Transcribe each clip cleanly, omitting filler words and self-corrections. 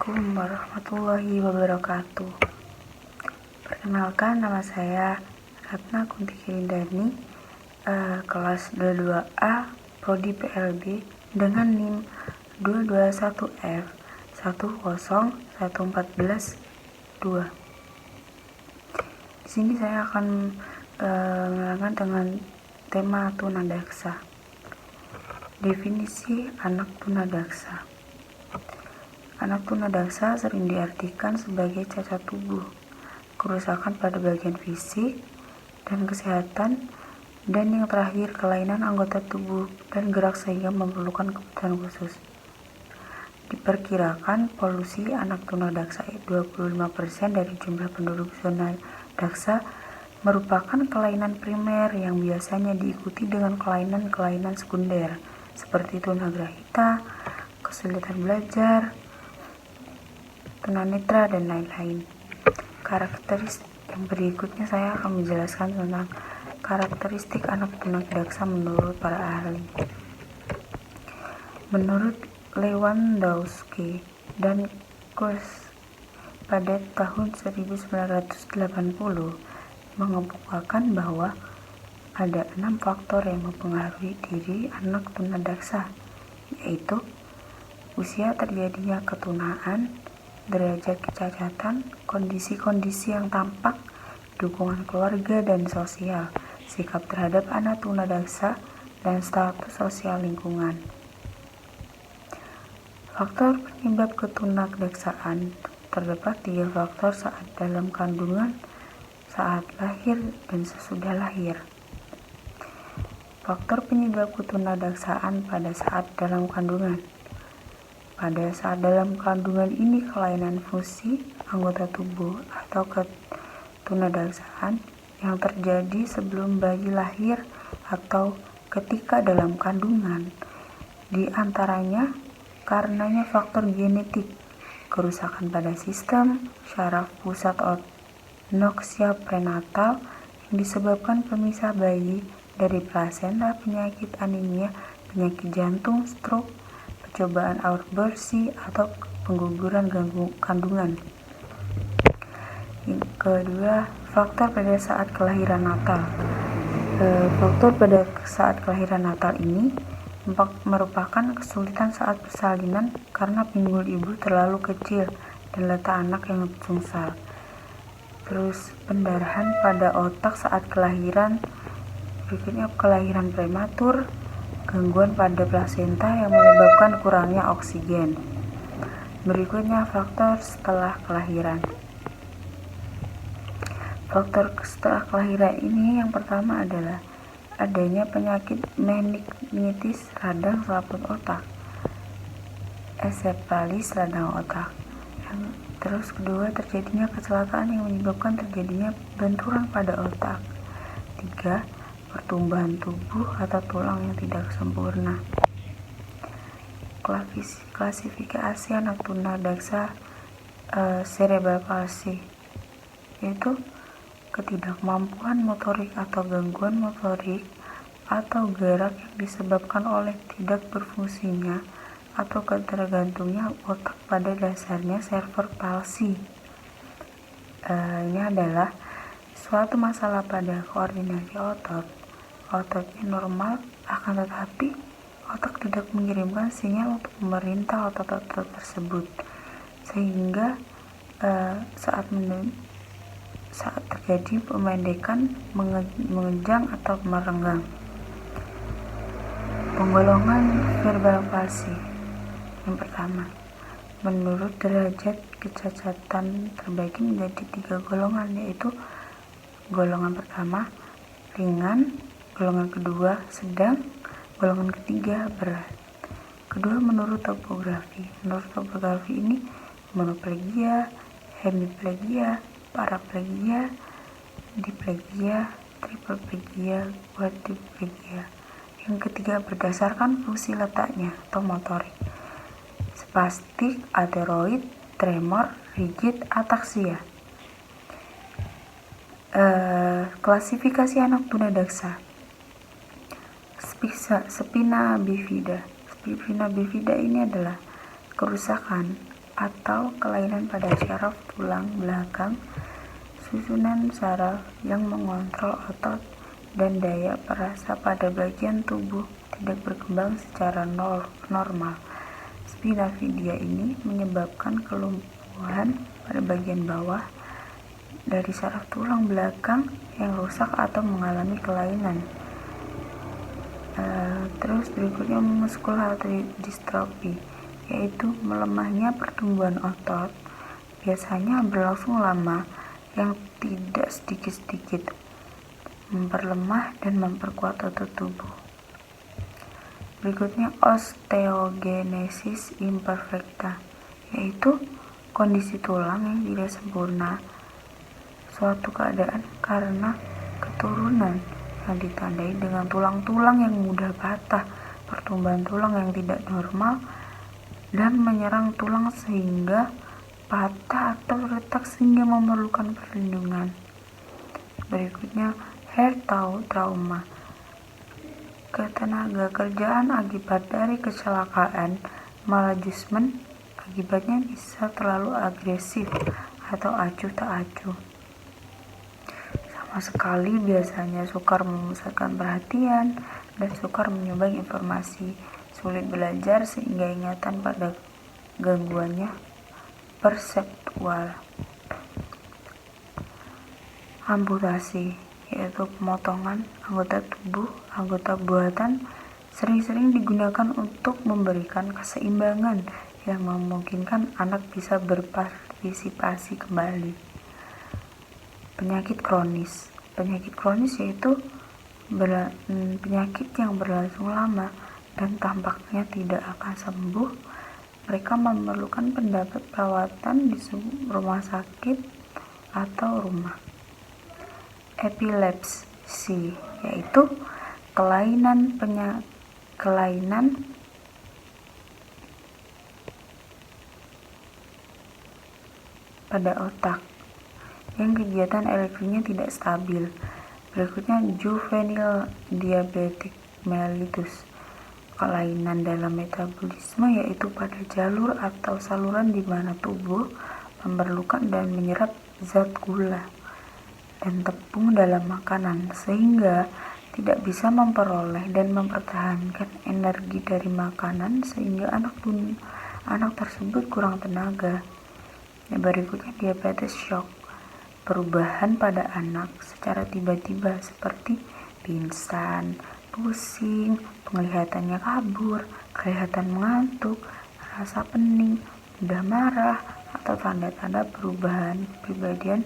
Assalamualaikum warahmatullahi wabarakatuh. Perkenalkan, nama saya Ratna Kunti Kirindani, kelas 22A, Prodi PLB dengan NIM 221F 1014142. Di sini saya akan menerangkan dengan tema tunadaksa. Definisi anak tunadaksa. Anak tunadaksa sering diartikan sebagai cacat tubuh, kerusakan pada bagian fisik dan kesehatan, dan yang terakhir kelainan anggota tubuh dan gerak sehingga memerlukan kebutuhan khusus. Diperkirakan polusi anak tunadaksa 25% dari jumlah penduduk zona daksa merupakan kelainan primer yang biasanya diikuti dengan kelainan-kelainan sekunder seperti tunagrahita, kesulitan belajar, tunanetra, dan lain-lain. Karakteristik yang berikutnya saya akan menjelaskan tentang karakteristik anak tunadaksa menurut para ahli. Menurut Lewandowski dan Kurs pada tahun 1980 mengemukakan bahwa ada 6 faktor yang mempengaruhi diri anak tunadaksa, yaitu usia terjadinya ketunaan, derajat kecacatan, kondisi-kondisi yang tampak, dukungan keluarga dan sosial, sikap terhadap anak tunadaksa, dan status sosial lingkungan. Faktor penyebab ketunadaksaan terdapat 3 faktor saat dalam kandungan, saat lahir, dan sesudah lahir. Faktor penyebab ketunadaksaan pada saat dalam kandungan. Pada saat dalam kandungan ini kelainan fungsi anggota tubuh atau ketunadaksaan yang terjadi sebelum bayi lahir atau ketika dalam kandungan, di antaranya karenanya faktor genetik, kerusakan pada sistem syaraf pusat noksia prenatal yang disebabkan pemisah bayi dari plasenta, penyakit anemia, penyakit jantung, stroke, percobaan aborsi, atau pengguguran kandungan. Yang kedua, faktor pada saat kelahiran natal. Faktor pada saat kelahiran natal ini merupakan kesulitan saat persalinan karena pinggul ibu terlalu kecil dan letak anak yang sungsal. Terus pendarahan pada otak saat kelahiran. Berikutnya kelahiran prematur, gangguan pada plasenta yang menyebabkan kurangnya oksigen. Berikutnya faktor setelah kelahiran. Faktor setelah kelahiran ini yang pertama adalah adanya penyakit meningitis radang selaput otak, ensefalis radang otak. Terus kedua, terjadinya kecelakaan yang menyebabkan terjadinya benturan pada otak. 3. Pertumbuhan tubuh atau tulang yang tidak sempurna. Klasifikasi anak tunadaksa cerebral palsy, yaitu ketidakmampuan motorik atau gangguan motorik atau gerak yang disebabkan oleh tidak berfungsinya atau ketergantungnya otak pada dasarnya cerebral palsy. Ini adalah suatu masalah pada koordinasi otot. Ototnya normal, akan tetapi otak tidak mengirimkan sinyal untuk memerintah otot-otot tersebut, sehingga saat terjadi pemendekan, mengejang atau merenggang. Penggolongan cerebral palsy. Yang pertama, menurut derajat kecacatan terbagi menjadi 3 golongan, yaitu golongan pertama ringan, golongan kedua sedang, golongan ketiga berat. Kedua, menurut topografi. Menurut topografi ini monoplegia, hemiplegia, paraplegia, diplegia, triplegia, quadriplegia. Yang ketiga, berdasarkan fungsi letaknya atau motorik. Spastik, ateroid, tremor, rigid, ataksia. Klasifikasi anak tunadaksa. Spina bifida. Spina bifida ini adalah kerusakan atau kelainan pada syaraf tulang belakang, susunan saraf yang mengontrol otot dan daya perasa pada bagian tubuh tidak berkembang secara normal. Spina bifida ini menyebabkan kelumpuhan pada bagian bawah dari saraf tulang belakang yang rusak atau mengalami kelainan. Terus berikutnya muscular dystrophy, yaitu melemahnya pertumbuhan otot, biasanya berlangsung lama, yang tidak sedikit-sedikit memperlemah dan memperkuat otot tubuh. Berikutnya osteogenesis imperfecta, yaitu kondisi tulang yang tidak sempurna, suatu keadaan karena keturunan yang ditandai dengan tulang-tulang yang mudah patah, pertumbuhan tulang yang tidak normal, dan menyerang tulang sehingga patah atau retak sehingga memerlukan perlindungan. Berikutnya health trauma, ketenaga kerjaan akibat dari kecelakaan maladjustment, akibatnya bisa terlalu agresif atau acuh tak acuh. Sama sekali biasanya sukar memusatkan perhatian dan sukar menyumbang informasi, sulit belajar sehingga ingatan pada gangguannya perseptual. Amputasi, yaitu pemotongan anggota tubuh, anggota buatan, sering-sering digunakan untuk memberikan keseimbangan yang memungkinkan anak bisa berpartisipasi kembali. Penyakit kronis yaitu penyakit yang berlangsung lama dan tampaknya tidak akan sembuh. Mereka memerlukan pendapat perawatan di rumah sakit atau rumah. Epilepsi, yaitu kelainan pada otak yang kegiatan elektriknya tidak stabil. Berikutnya juvenile diabetic mellitus, kelainan dalam metabolisme, yaitu pada jalur atau saluran di mana tubuh memerlukan dan menyerap zat gula dan tepung dalam makanan sehingga tidak bisa memperoleh dan mempertahankan energi dari makanan sehingga anak tersebut kurang tenaga. Yang berikutnya diabetes shock, perubahan pada anak secara tiba-tiba seperti pingsan, pusing, penglihatannya kabur, kelihatan mengantuk, rasa pening, mudah marah, atau tanda-tanda perubahan kepribadian.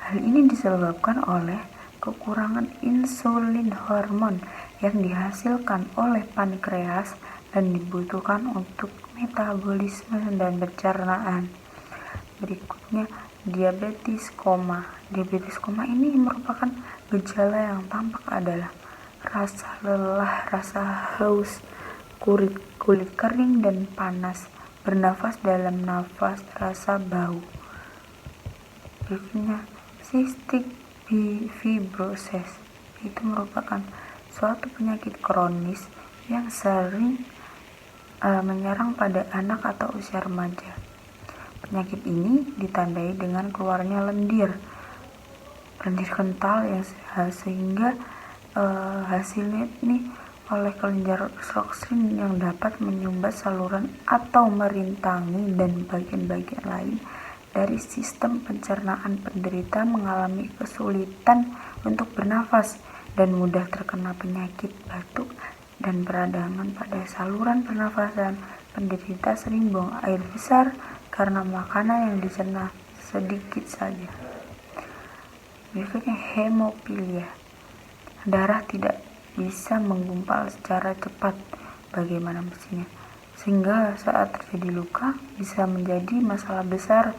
Hal ini disebabkan oleh kekurangan insulin hormon yang dihasilkan oleh pankreas dan dibutuhkan untuk metabolisme dan pencernaan. Berikutnya diabetes koma. Diabetes koma ini merupakan gejala yang tampak adalah rasa lelah, rasa haus, kulit kering dan panas, bernafas dalam nafas, rasa bau. Berikutnya cystic fibrosis, itu merupakan suatu penyakit kronis yang sering menyerang pada anak atau usia remaja. Penyakit ini ditandai dengan keluarnya lendir kental yang sehingga hasilnya ini oleh kelenjar roksin yang dapat menyumbat saluran atau merintangi dan bagian-bagian lain dari sistem pencernaan. Penderita mengalami kesulitan untuk bernafas dan mudah terkena penyakit batuk dan peradangan pada saluran pernafasan. Penderita sering buang air besar karena makanan yang dicerna sedikit saja. Berikutnya hemofilia, darah tidak bisa menggumpal secara cepat bagaimana mestinya, sehingga saat terjadi luka bisa menjadi masalah besar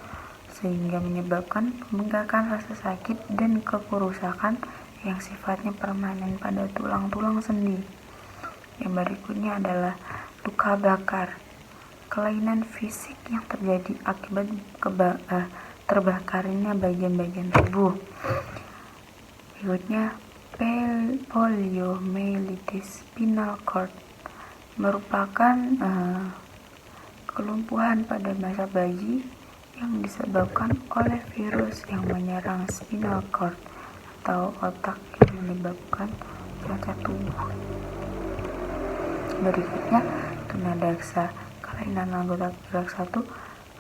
sehingga menyebabkan pembengkakan, rasa sakit, dan kerusakan yang sifatnya permanen pada tulang-tulang sendi. Yang berikutnya adalah luka bakar, kelainan fisik yang terjadi akibat terbakarnya bagian-bagian tubuh. Berikutnya poliomyelitis spinal cord, merupakan kelumpuhan pada masa bayi yang disebabkan oleh virus yang menyerang spinal cord atau otak yang menyebabkan cacat tubuh. Berikutnya, tunadaksa. Kelainan anggota gerak 1,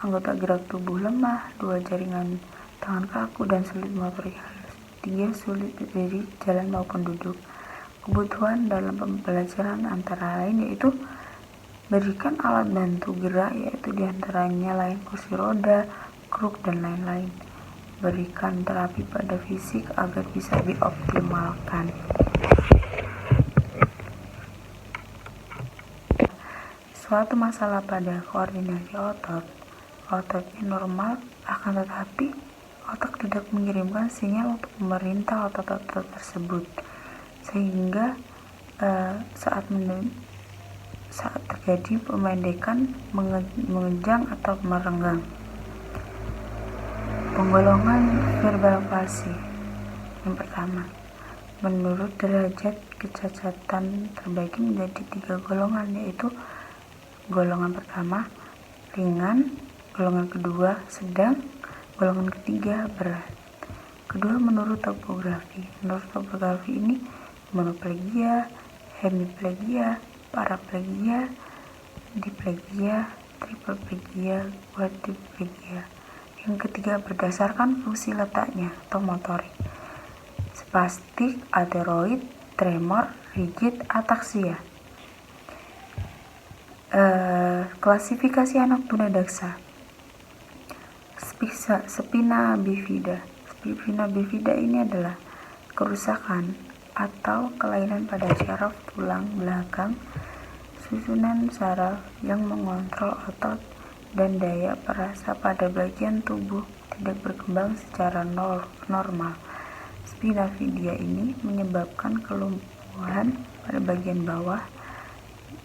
anggota gerak tubuh lemah, 2 jaringan tangan kaku dan sulit motorik halus, 3 sulit berdiri, jalan maupun duduk. Kebutuhan dalam pembelajaran antara lain yaitu berikan alat bantu gerak, yaitu diantaranya lain kursi roda, kruk, dan lain-lain. Berikan terapi pada fisik agar bisa dioptimalkan. Suatu masalah pada koordinasi ototnya normal, akan tetapi otak tidak mengirimkan sinyal untuk memerintah otot-otot tersebut, sehingga saat terjadi pemendekan, mengejang atau merenggang. Penggolongan verbal palsi. Yang pertama, menurut derajat kecacatan terbagi menjadi 3 golongan, yaitu golongan pertama ringan, golongan kedua sedang, golongan ketiga berat. Kedua, menurut topografi. Menurut topografi ini monoplegia, hemiplegia, paraplegia, diplegia, triplegia, quadriplegia. Yang ketiga, berdasarkan fungsi letaknya atau motorik: spastik, ateroid, tremor, rigid, ataksia. Klasifikasi anak tunadaksa. Spina bifida. Spina bifida ini adalah kerusakan atau kelainan pada syaraf tulang belakang, susunan saraf yang mengontrol otot dan daya perasa pada bagian tubuh tidak berkembang secara normal. Spina bifida ini menyebabkan kelumpuhan pada bagian bawah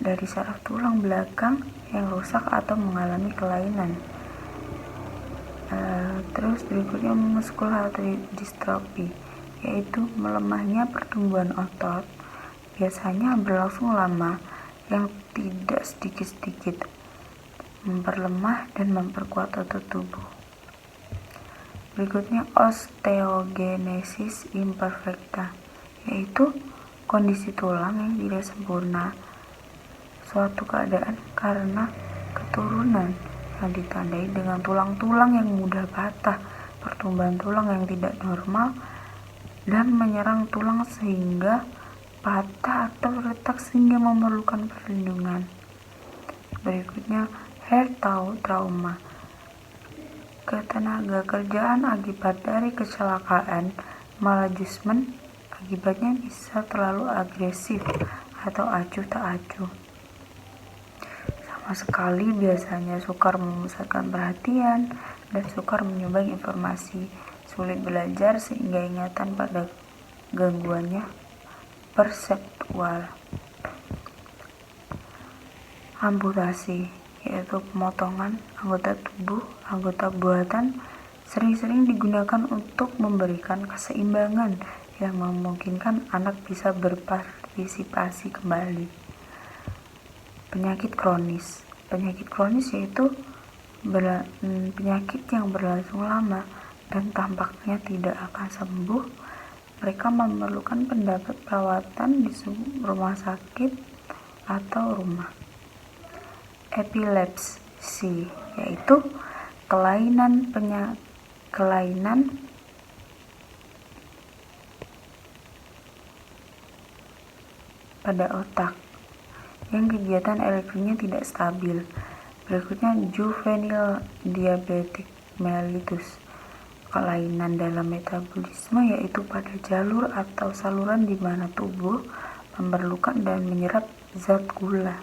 dari saraf tulang belakang yang rusak atau mengalami kelainan. Terus berikutnya muscular dystrophy, yaitu melemahnya pertumbuhan otot, biasanya berlangsung lama, yang tidak sedikit-sedikit memperlemah dan memperkuat otot tubuh. Berikutnya osteogenesis imperfecta, yaitu kondisi tulang yang tidak sempurna, suatu keadaan karena keturunan yang ditandai dengan tulang-tulang yang mudah patah, pertumbuhan tulang yang tidak normal, dan menyerang tulang sehingga patah atau retak sehingga memerlukan perlindungan. Berikutnya hair trauma, ketenaga kerjaan akibat dari kecelakaan, maladjustment. Akibatnya bisa terlalu agresif atau acuh tak acuh. Sama sekali, biasanya sukar memusatkan perhatian dan sukar menyumbang informasi, sulit belajar sehingga ingatan pada gangguannya perseptual. Amputasi, yaitu pemotongan anggota tubuh, anggota buatan, sering-sering digunakan untuk memberikan keseimbangan yang memungkinkan anak bisa berpartisipasi kembali. Penyakit kronis. Penyakit kronis yaitu penyakit yang berlangsung lama dan tampaknya tidak akan sembuh. Mereka memerlukan pendapat perawatan di rumah sakit atau rumah. Epilepsi, yaitu kelainan pada otak yang kegiatan elektriknya tidak stabil. Berikutnya juvenile diabetic mellitus, kelainan dalam metabolisme, yaitu pada jalur atau saluran di mana tubuh memerlukan dan menyerap zat gula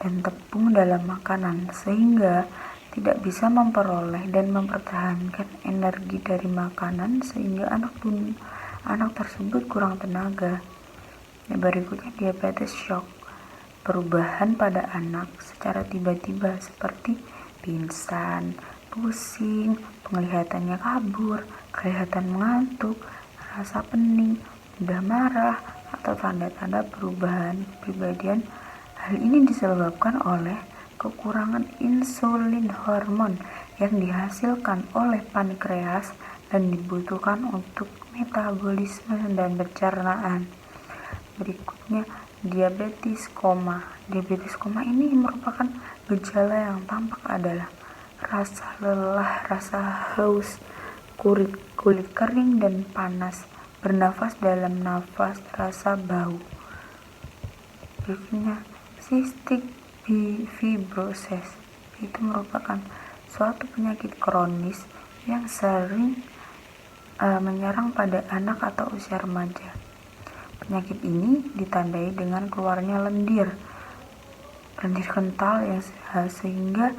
dan tepung dalam makanan sehingga tidak bisa memperoleh dan mempertahankan energi dari makanan sehingga anak tersebut kurang tenaga. Berikutnya diabetes shock, perubahan pada anak secara tiba-tiba seperti pingsan, pusing, penglihatannya kabur, kelihatan mengantuk, rasa pening, mudah marah, atau tanda-tanda perubahan kepribadian. Hal ini disebabkan oleh kekurangan insulin hormon yang dihasilkan oleh pankreas dan dibutuhkan untuk metabolisme dan pencernaan. Berikutnya, diabetes koma. Diabetes koma ini merupakan gejala yang tampak adalah rasa lelah, rasa haus, kulit kering dan panas, bernafas dalam nafas, rasa bau. Berikutnya, cystic fibrosis itu merupakan suatu penyakit kronis yang sering menyerang pada anak atau usia remaja. Penyakit ini ditandai dengan keluarnya lendir kental yang sehingga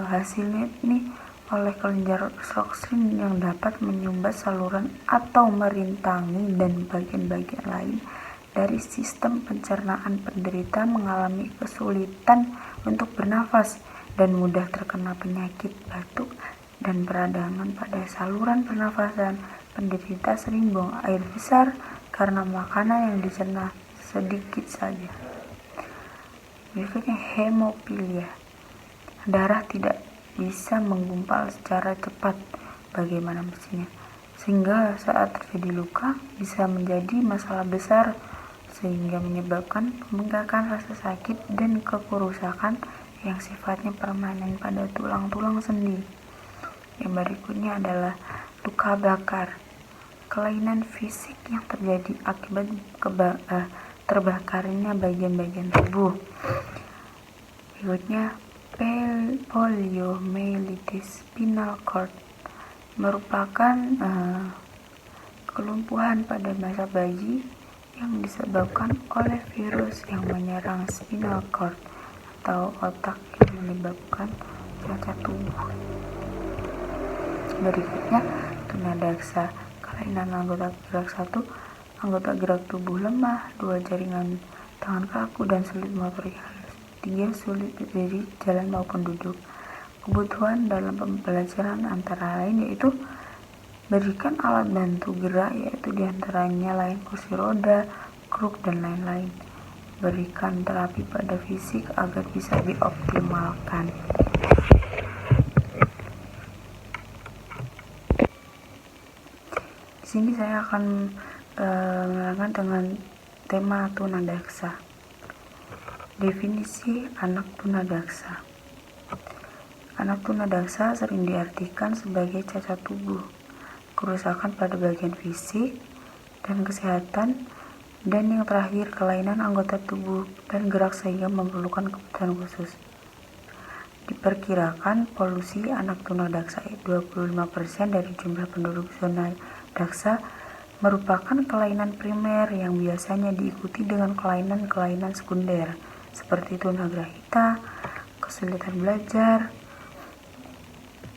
hasilnya ini oleh kelenjar roksin yang dapat menyumbat saluran atau merintangi dan bagian-bagian lain dari sistem pencernaan. Penderita mengalami kesulitan untuk bernafas dan mudah terkena penyakit batuk dan peradangan pada saluran pernafasan. Penderita sering buang air besar karena makanan yang dicerna sedikit saja. Berikutnya, hemofilia. Darah tidak bisa menggumpal secara cepat bagaimana mestinya, sehingga saat terjadi luka bisa menjadi masalah besar sehingga menyebabkan pembengkakan, rasa sakit, dan kerusakan yang sifatnya permanen pada tulang-tulang sendi. Yang berikutnya adalah luka bakar, kelainan fisik yang terjadi akibat terbakarnya bagian-bagian tubuh. Berikutnya, poliomyelitis spinal cord merupakan kelumpuhan pada masa bayi yang disebabkan oleh virus yang menyerang spinal cord atau otak yang menyebabkan cacat tubuh. Berikutnya, tunadaksa, kelainan anggota gerak 1, anggota gerak tubuh lemah, 2 jaringan tangan kaku dan sulit motorik halus, 3 sulit berdiri, jalan maupun duduk. Kebutuhan dalam pembelajaran antara lain yaitu berikan alat bantu gerak, yaitu diantaranya lain kursi roda, kruk, dan lain-lain. Berikan terapi pada fisik agar bisa dioptimalkan. Di sini saya akan menerangkan dengan tema tunadaksa. Definisi anak tunadaksa. Anak tunadaksa sering diartikan sebagai cacat tubuh, kerusakan pada bagian fisik dan kesehatan, dan yang terakhir kelainan anggota tubuh dan gerak sehingga memerlukan kebutuhan khusus. Diperkirakan polusi anak tunadaksa 25% dari jumlah penduduk zona daksa merupakan kelainan primer yang biasanya diikuti dengan kelainan-kelainan sekunder seperti tunagrahita, kesulitan belajar,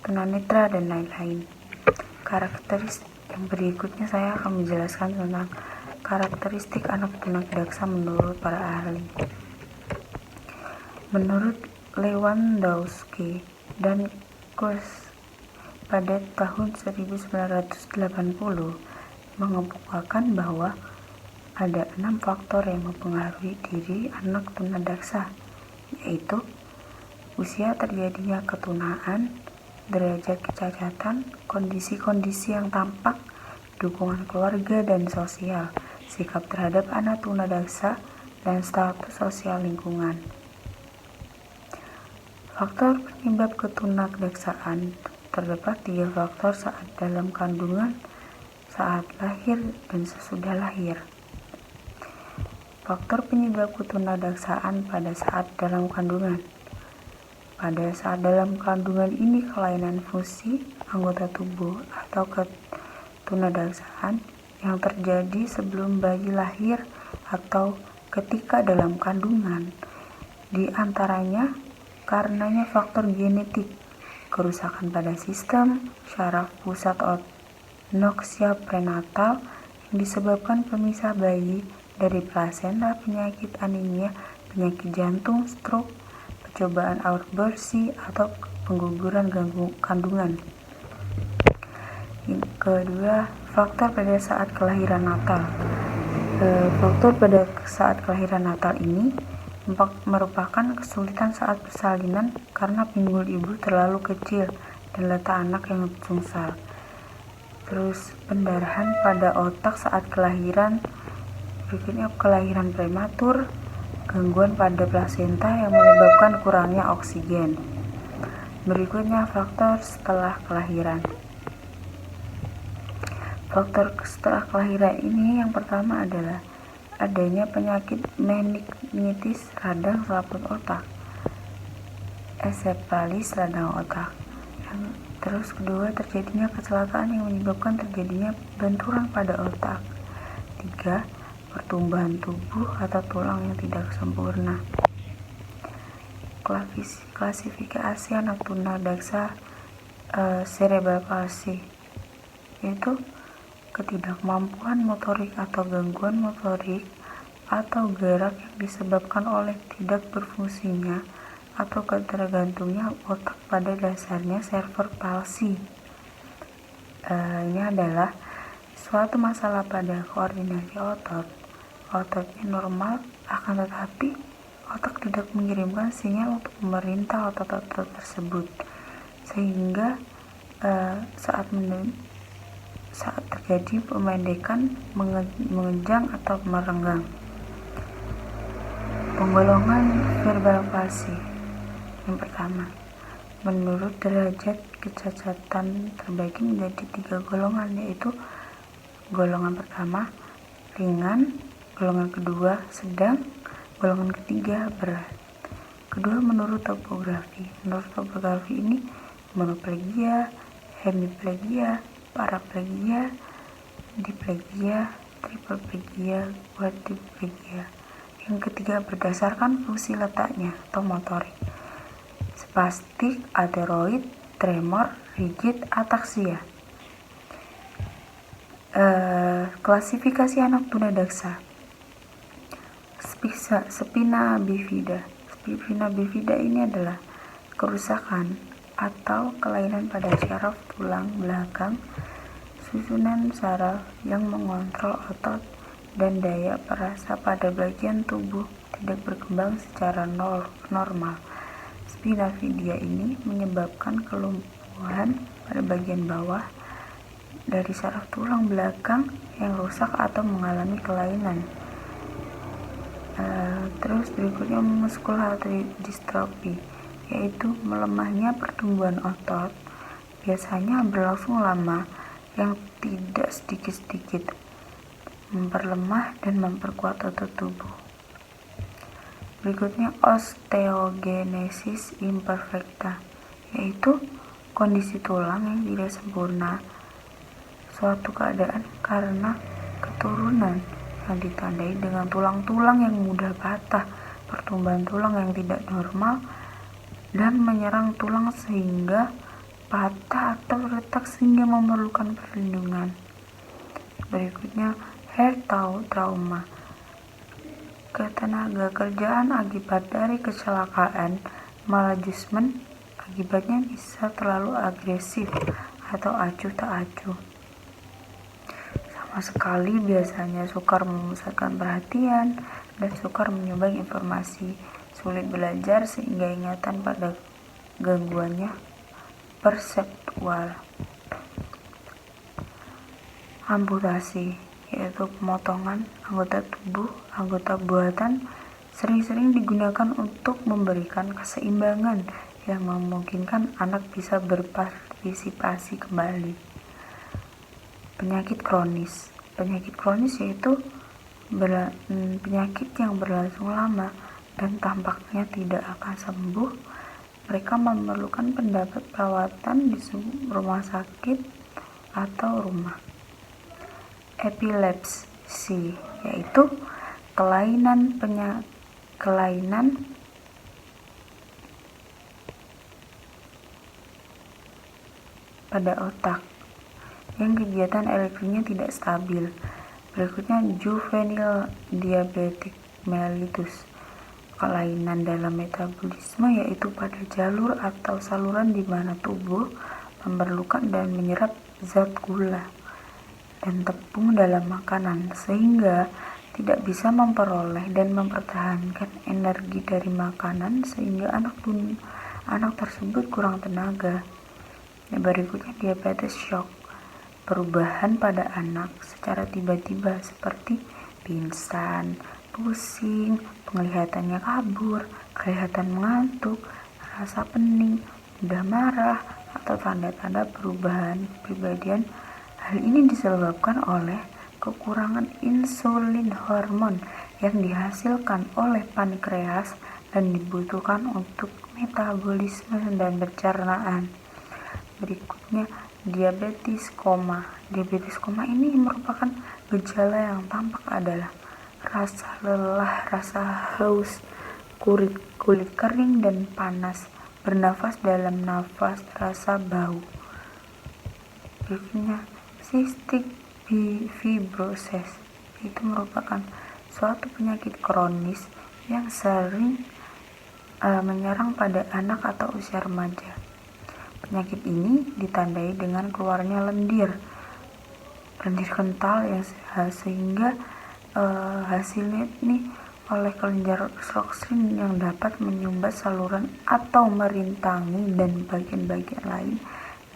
tunanetra, dan lain-lain. Karakteristik yang berikutnya saya akan menjelaskan tentang karakteristik anak tunadaksa menurut para ahli. Menurut Lewandowski dan Kurs pada tahun 1980 mengemukakan bahwa ada 6 faktor yang mempengaruhi diri anak tunadaksa, yaitu usia terjadinya ketunaan, derajat kecacatan, kondisi-kondisi yang tampak, dukungan keluarga dan sosial, sikap terhadap anak tunadaksa, dan status sosial lingkungan. Faktor penyebab ketunadaksaan terdapat 3 faktor saat dalam kandungan, saat lahir, dan sesudah lahir. Faktor penyebab ketunadaksaan pada saat dalam kandungan. Pada saat dalam kandungan ini kelainan fungsi anggota tubuh atau ketunadaksaan yang terjadi sebelum bayi lahir atau ketika dalam kandungan. Di antaranya karenanya faktor genetik, kerusakan pada sistem syaraf pusat noksia prenatal yang disebabkan pemisah bayi dari plasenta, penyakit anemia, penyakit jantung, stroke, percobaan aborsi, atau pengguguran kandungan. Yang kedua, faktor pada saat kelahiran natal. Faktor pada saat kelahiran natal ini merupakan kesulitan saat persalinan karena pinggul ibu terlalu kecil dan letak anak yang sungsal. Terus pendarahan pada otak saat kelahiran, berikutnya kelahiran prematur, gangguan pada plasenta yang menyebabkan kurangnya oksigen. Berikutnya faktor setelah kelahiran. Faktor setelah kelahiran ini yang pertama adalah adanya penyakit meningitis radang selaput otak, ensefalis radang otak. Terus kedua, terjadinya kecelakaan yang menyebabkan terjadinya benturan pada otak. 3. Pertumbuhan tubuh atau tulang yang tidak sempurna. Klasifikasi anak tuna daksa cerebral palsy, yaitu ketidakmampuan motorik atau gangguan motorik atau gerak yang disebabkan oleh tidak berfungsinya atau ketergantungnya otak pada dasarnya cerebral palsy. Ini adalah suatu masalah pada koordinasi otot. Ototnya normal, akan tetapi otak tidak mengirimkan sinyal untuk memerintah otot-otot tersebut, sehingga saat terjadi pemendekan, mengejang atau merenggang. Penggolongan verbal palsy. Yang pertama, menurut derajat kecacatan terbagi menjadi 3 golongan, yaitu golongan pertama ringan, golongan kedua sedang, golongan ketiga berat. Kedua, menurut topografi. Menurut topografi ini monoplegia, hemiplegia, paraplegia, diplegia, triplegia, quadriplegia. Yang ketiga, berdasarkan fungsi letaknya atau motorik. Spastik, atheroid, tremor, rigid, ataksia. Klasifikasi anak tuna daksa. Spina bifida. Spina bifida ini adalah kerusakan atau kelainan pada syaraf tulang belakang, susunan saraf yang mengontrol otot dan daya perasa pada bagian tubuh tidak berkembang secara normal. Spina bifida ini menyebabkan kelumpuhan pada bagian bawah dari saraf tulang belakang yang rusak atau mengalami kelainan. Terus berikutnya muscular dystrophy, yaitu melemahnya pertumbuhan otot, biasanya berlangsung lama, yang tidak sedikit-sedikit memperlemah dan memperkuat otot tubuh. Berikutnya osteogenesis imperfecta, yaitu kondisi tulang yang tidak sempurna, suatu keadaan karena keturunan yang ditandai dengan tulang-tulang yang mudah patah, pertumbuhan tulang yang tidak normal, dan menyerang tulang sehingga patah atau retak sehingga memerlukan perlindungan. Berikutnya head trauma, ketenaga kerjaan akibat dari kecelakaan maladjustment, akibatnya bisa terlalu agresif atau acuh tak acuh. Sama sekali biasanya sukar memusatkan perhatian dan sukar menyumbang informasi, sulit belajar sehingga ingatan pada gangguannya perseptual. Amputasi, yaitu pemotongan anggota tubuh, anggota buatan, sering-sering digunakan untuk memberikan keseimbangan yang memungkinkan anak bisa berpartisipasi kembali. Penyakit kronis. Penyakit kronis yaitu penyakit yang berlangsung lama dan tampaknya tidak akan sembuh. Mereka memerlukan pendapat perawatan di rumah sakit atau rumah. Epilepsi, yaitu kelainan pada otak yang kegiatan elektriknya tidak stabil. Berikutnya juvenile diabetic mellitus, kelainan dalam metabolisme, yaitu pada jalur atau saluran di mana tubuh memerlukan dan menyerap zat gula dan tepung dalam makanan, sehingga tidak bisa memperoleh dan mempertahankan energi dari makanan sehingga anak tersebut kurang tenaga. Berikutnya diabetes shock, perubahan pada anak secara tiba-tiba seperti pingsan, pusing, penglihatannya kabur, kelihatan mengantuk, rasa pening, mudah marah, atau tanda-tanda perubahan kepribadian. Hal ini disebabkan oleh kekurangan insulin hormon yang dihasilkan oleh pankreas dan dibutuhkan untuk metabolisme dan pencernaan. Berikutnya, diabetes koma. Diabetes koma ini merupakan gejala yang tampak adalah rasa lelah, rasa haus, kulit kering dan panas, bernafas dalam nafas, rasa bau. Berikutnya, cystic fibrosis itu merupakan suatu penyakit kronis yang sering menyerang pada anak atau usia remaja. Penyakit ini ditandai dengan keluarnya lendir kental yang sehingga hasilnya ini oleh kelenjar roksin yang dapat menyumbat saluran atau merintangi dan bagian-bagian lain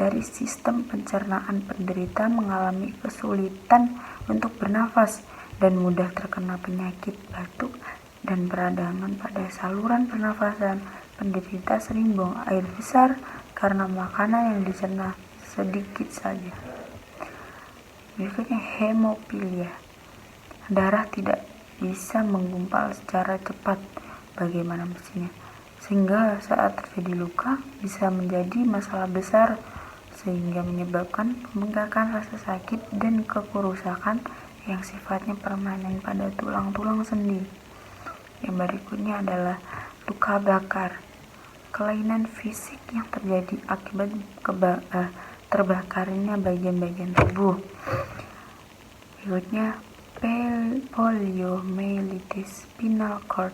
dari sistem pencernaan. Penderita mengalami kesulitan untuk bernafas dan mudah terkena penyakit batuk dan peradangan pada saluran pernafasan. Penderita sering buang air besar karena makanan yang dicerna sedikit saja. Berikutnya hemofilia. Darah tidak bisa menggumpal secara cepat bagaimana mestinya, sehingga saat terjadi luka bisa menjadi masalah besar sehingga menyebabkan pembengkakan, rasa sakit, dan kerusakan yang sifatnya permanen pada tulang-tulang sendi. Yang berikutnya adalah luka bakar, kelainan fisik yang terjadi akibat terbakarnya bagian-bagian tubuh. Berikutnya poliomyelitis spinal cord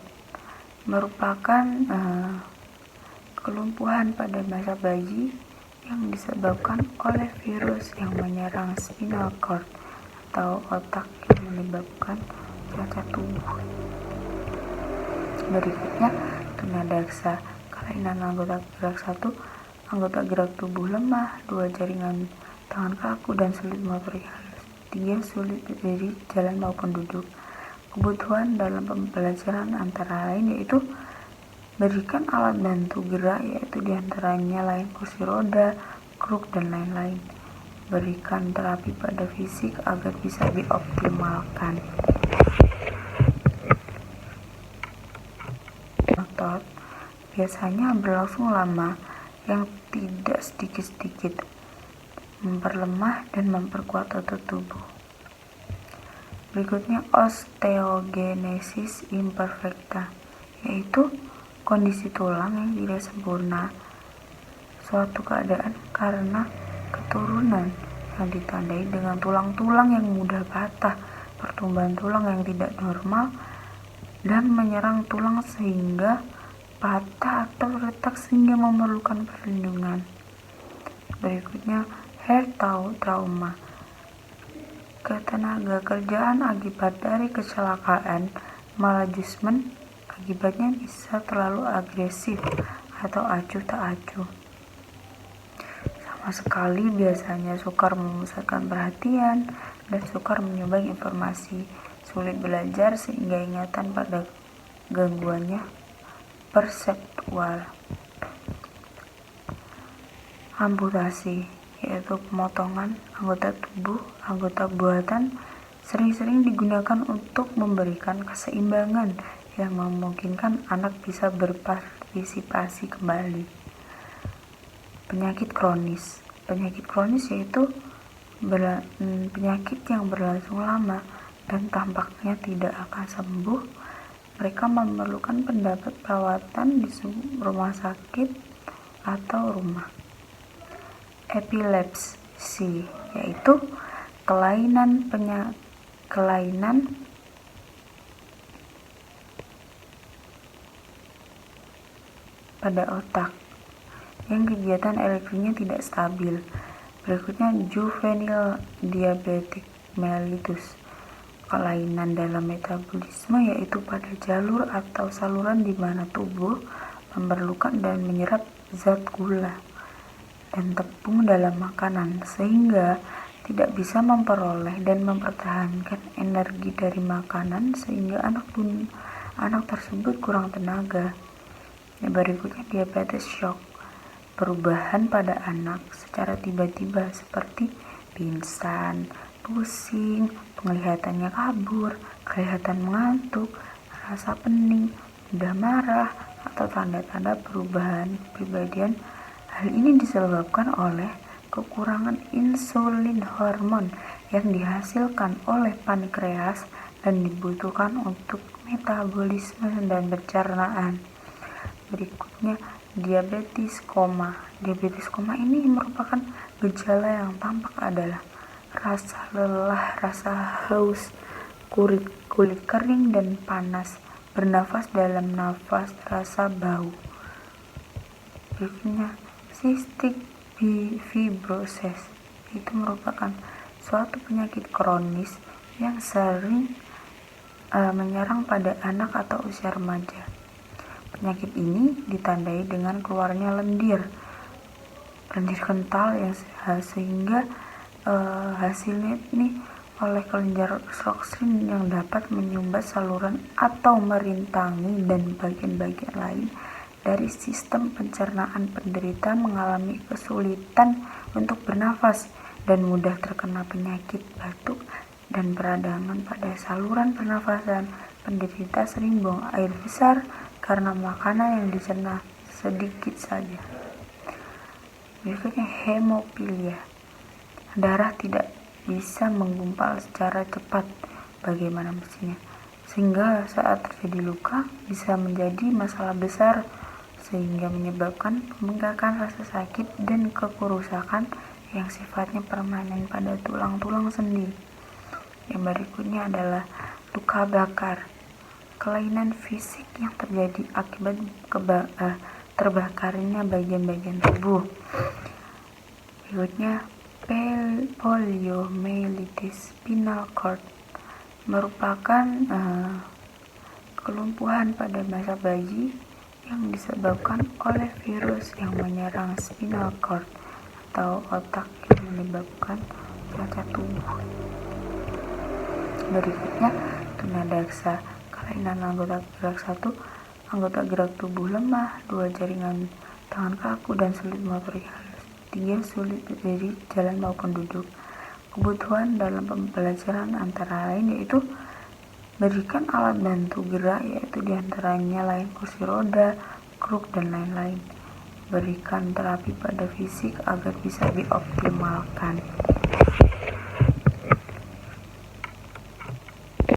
merupakan kelumpuhan pada masa bayi yang disebabkan oleh virus yang menyerang spinal cord atau otak yang menyebabkan cacat tubuh. Berikutnya tunadaksa, kelainan anggota gerak 1, anggota gerak tubuh lemah, 2 jaringan tangan kaku dan sulit motorik halus, 3 sulit berdiri, jalan maupun duduk. Kebutuhan dalam pembelajaran antara lain yaitu berikan alat bantu gerak, yaitu diantaranya lain kursi roda, kruk, dan lain-lain. Berikan terapi pada fisik agar bisa dioptimalkan. Otot biasanya berlangsung lama yang tidak sedikit-sedikit memperlemah dan memperkuat otot tubuh. Berikutnya osteogenesis imperfecta, yaitu kondisi tulang yang tidak sempurna, suatu keadaan karena keturunan yang ditandai dengan tulang-tulang yang mudah patah, pertumbuhan tulang yang tidak normal, dan menyerang tulang sehingga patah atau retak sehingga memerlukan perlindungan. Berikutnya heart trauma, ketenaga kerjaan akibat dari kecelakaan, maladjustment. Akibatnya bisa terlalu agresif atau acuh tak acuh. Sama sekali biasanya sukar memusatkan perhatian dan sukar menyumbang informasi, sulit belajar sehingga ingatan pada gangguannya perseptual. Amputasi, yaitu pemotongan anggota tubuh, anggota buatan, sering-sering digunakan untuk memberikan keseimbangan yang memungkinkan anak bisa berpartisipasi kembali. Penyakit kronis yaitu penyakit yang berlangsung lama dan tampaknya tidak akan sembuh. Mereka memerlukan pendapat perawatan di rumah sakit atau rumah. Epilepsi, yaitu kelainan pada otak yang kegiatan elektriknya tidak stabil. Berikutnya juvenile diabetic mellitus, kelainan dalam metabolisme, yaitu pada jalur atau saluran di mana tubuh memerlukan dan menyerap zat gula dan tepung dalam makanan, sehingga tidak bisa memperoleh dan mempertahankan energi dari makanan, sehingga anak tersebut kurang tenaga. Berikutnya diabetes shock, perubahan pada anak secara tiba-tiba seperti pingsan, pusing, penglihatannya kabur, kelihatan mengantuk, rasa pening, mudah marah, atau tanda-tanda perubahan kepribadian. Hal ini disebabkan oleh kekurangan insulin hormon yang dihasilkan oleh pankreas dan dibutuhkan untuk metabolisme dan pencernaan. Berikutnya, diabetes koma. Diabetes koma ini merupakan gejala yang tampak adalah rasa lelah, rasa haus, kulit kering dan panas, bernafas dalam nafas, rasa bau. Berikutnya, cystic fibrosis itu merupakan suatu penyakit kronis yang sering menyerang pada anak atau usia remaja. Penyakit ini ditandai dengan keluarnya lendir kental yang sehingga hasilnya ini oleh kelenjar roksin yang dapat menyumbat saluran atau merintangi dan bagian-bagian lain dari sistem pencernaan. Penderita mengalami kesulitan untuk bernafas dan mudah terkena penyakit batuk dan peradangan pada saluran pernafasan. Penderita sering buang air besar karena makanan yang dicerna sedikit saja. Berikutnya hemofilia. Darah tidak bisa menggumpal secara cepat bagaimana mestinya, sehingga saat terjadi luka bisa menjadi masalah besar sehingga menyebabkan pembengkakan, rasa sakit, dan kerusakan yang sifatnya permanen pada tulang-tulang sendi. Yang berikutnya adalah luka bakar, kelainan fisik yang terjadi akibat terbakarnya bagian-bagian tubuh. Berikutnya poliomyelitis spinal cord, merupakan kelumpuhan pada masa bayi yang disebabkan oleh virus yang menyerang spinal cord atau otak yang menyebabkan cacat tubuh. Berikutnya tunadaksa, kelainan anggota gerak 1, anggota gerak tubuh lemah, 2 jaringan tangan kaku dan sulit motorik halus, 3 sulit berdiri, jalan maupun duduk. Kebutuhan dalam pembelajaran antara lain yaitu berikan alat bantu gerak, yaitu diantaranya lain kursi roda, kruk, dan lain-lain. Berikan terapi pada fisik agar bisa dioptimalkan.